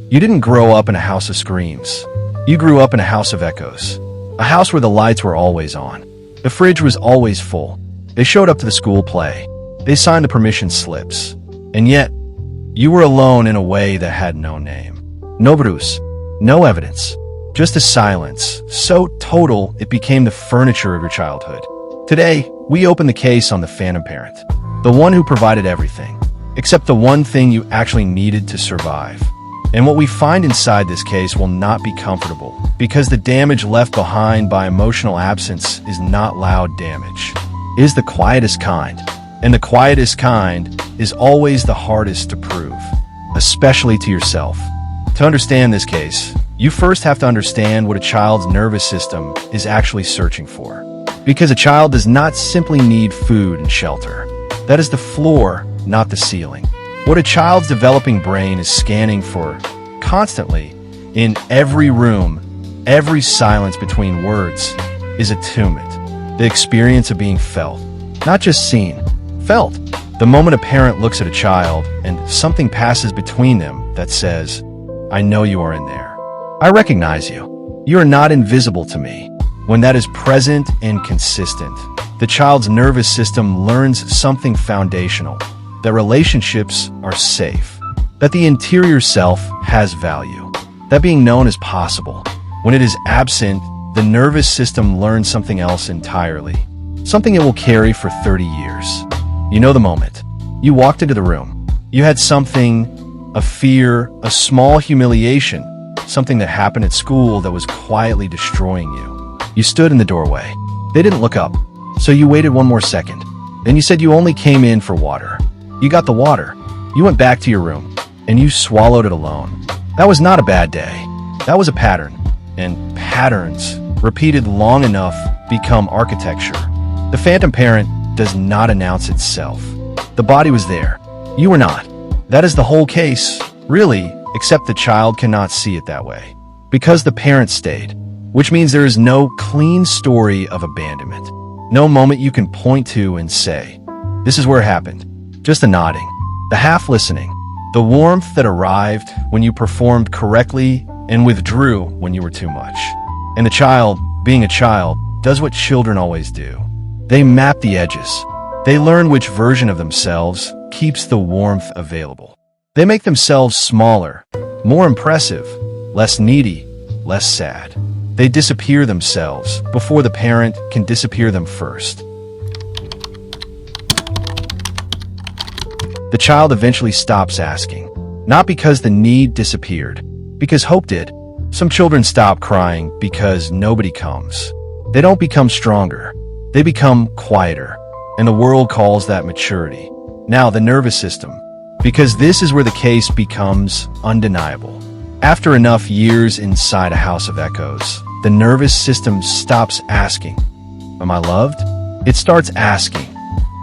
You didn't grow up in a house of screams. You grew up in a house of echoes. A house where the lights were always on. The fridge was always full. They showed up to the school play. They signed the permission slips. And yet, you were alone in a way that had no name. No bruise, no evidence, just a silence, so total it became the furniture of your childhood. Today, we open the case on the phantom parent, the one who provided everything, except the one thing you actually needed to survive. And what we find inside this case will not be comfortable, because the damage left behind by emotional absence is not loud damage. It is the quietest kind. And the quietest kind is always the hardest to prove, especially to yourself. To understand this case, you first have to understand what a child's nervous system is actually searching for. Because a child does not simply need food and shelter. That is the floor, not the ceiling. What a child's developing brain is scanning for constantly, in every room, every silence between words, is attunement. The experience of being felt, not just seen. Felt. The moment a parent looks at a child and something passes between them that says, I know you are in there. I recognize you. You are not invisible to me. When that is present and consistent, the child's nervous system learns something foundational, that relationships are safe, that the interior self has value, that being known is possible. When it is absent, the nervous system learns something else entirely, something it will carry for 30 years. You know the moment. You walked into the room. You had something, a fear, a small humiliation, something that happened at school that was quietly destroying you. You stood in the doorway. They didn't look up, so you waited one more second. Then you said you only came in for water. You got the water. You went back to your room, and you swallowed it alone. That was not a bad day. That was a pattern. And patterns, repeated long enough, become architecture. The phantom parent does not announce itself. The body was there. You were not. That is the whole case, really, except the child cannot see it that way. Because the parent stayed, which means there is no clean story of abandonment. No moment you can point to and say, this is where it happened. Just the nodding, the half listening, the warmth that arrived when you performed correctly and withdrew when you were too much. And the child, being a child, does what children always do. They map the edges. They learn which version of themselves keeps the warmth available. They make themselves smaller, more impressive, less needy, less sad. They disappear themselves before the parent can disappear them first. The child eventually stops asking, not because the need disappeared, because hope did. Some children stop crying because nobody comes. They don't become stronger. They become quieter, and the world calls that maturity. Now, the nervous system, because this is where the case becomes undeniable. After enough years inside a house of echoes, the nervous system stops asking, am I loved? It starts asking,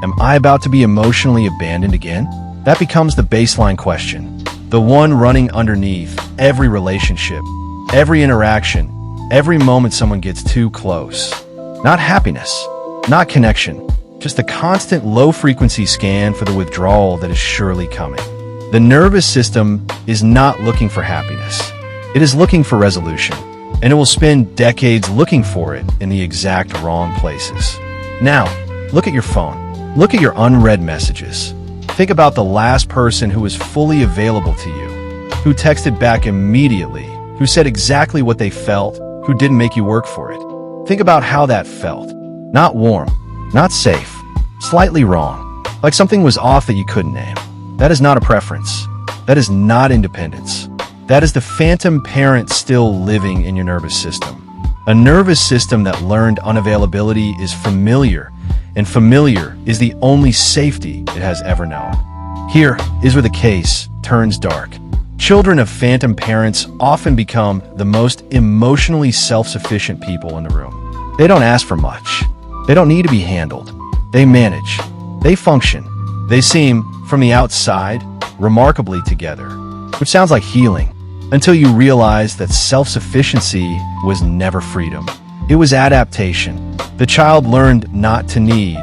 am I about to be emotionally abandoned again? That becomes the baseline question, the one running underneath every relationship, every interaction, every moment someone gets too close. Not happiness. Not connection, just a constant low-frequency scan for the withdrawal that is surely coming. The nervous system is not looking for happiness. It is looking for resolution, and it will spend decades looking for it in the exact wrong places. Now, look at your phone. Look at your unread messages. Think about the last person who was fully available to you, who texted back immediately, who said exactly what they felt, who didn't make you work for it. Think about how that felt. Not warm, not safe, slightly wrong, like something was off that you couldn't name. That is not a preference. That is not independence. That is the phantom parent still living in your nervous system. A nervous system that learned unavailability is familiar, and familiar is the only safety it has ever known. Here is where the case turns dark. Children of phantom parents often become the most emotionally self-sufficient people in the room. They don't ask for much. They don't need to be handled. They manage. They function. They seem, from the outside, remarkably together, which sounds like healing, until you realize that self-sufficiency was never freedom. It was adaptation. The child learned not to need,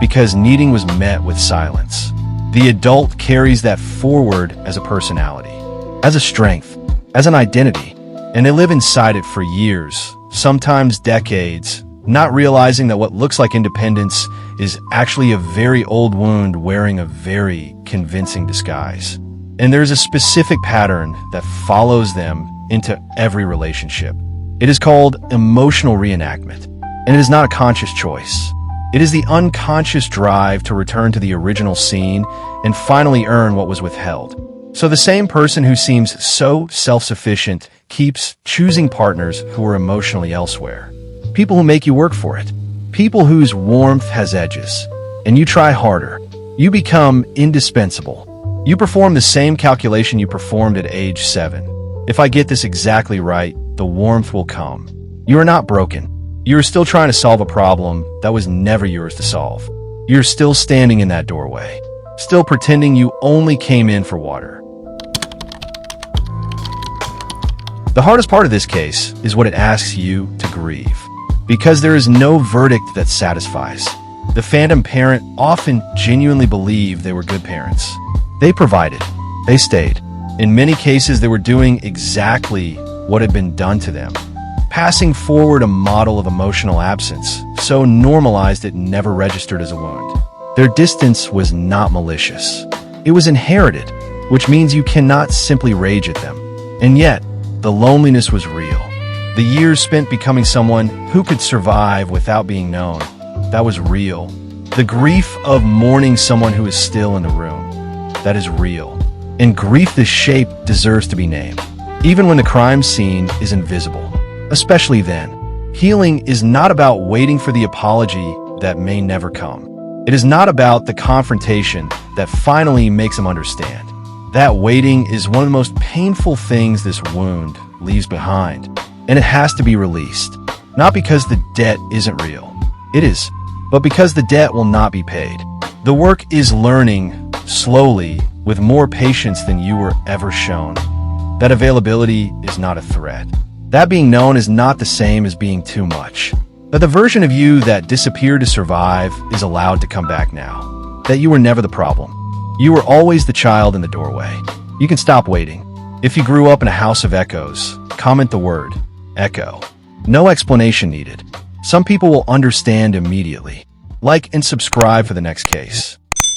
because needing was met with silence. The adult carries that forward as a personality, as a strength, as an identity, and they live inside it for years, sometimes decades, not realizing that what looks like independence is actually a very old wound wearing a very convincing disguise. And there's a specific pattern that follows them into every relationship. It is called emotional reenactment, and it is not a conscious choice. It is the unconscious drive to return to the original scene and finally earn what was withheld. So the same person who seems so self-sufficient keeps choosing partners who are emotionally elsewhere. People who make you work for it. People whose warmth has edges. And you try harder. You become indispensable. You perform the same calculation you performed at age 7. If I get this exactly right, the warmth will come. You are not broken. You are still trying to solve a problem that was never yours to solve. You're still standing in that doorway, still pretending you only came in for water. The hardest part of this case is what it asks you to grieve, because there is no verdict that satisfies. The phantom parent often genuinely believed they were good parents. They provided. They stayed. In many cases, they were doing exactly what had been done to them, passing forward a model of emotional absence, so normalized it never registered as a wound. Their distance was not malicious. It was inherited, which means you cannot simply rage at them. And yet, the loneliness was real. The years spent becoming someone who could survive without being known, that was real. The grief of mourning someone who is still in the room, that is real. And grief this shape deserves to be named, even when the crime scene is invisible. Especially then. Healing is not about waiting for the apology that may never come. It is not about the confrontation that finally makes them understand. That waiting is one of the most painful things this wound leaves behind, and it has to be released. Not because the debt isn't real. It is, but because the debt will not be paid. The work is learning, slowly, with more patience than you were ever shown, that availability is not a threat. That being known is not the same as being too much. That the version of you that disappeared to survive is allowed to come back now. That you were never the problem. You were always the child in the doorway. You can stop waiting. If you grew up in a house of echoes, comment the word, echo. No explanation needed. Some people will understand immediately. Like and subscribe for the next case.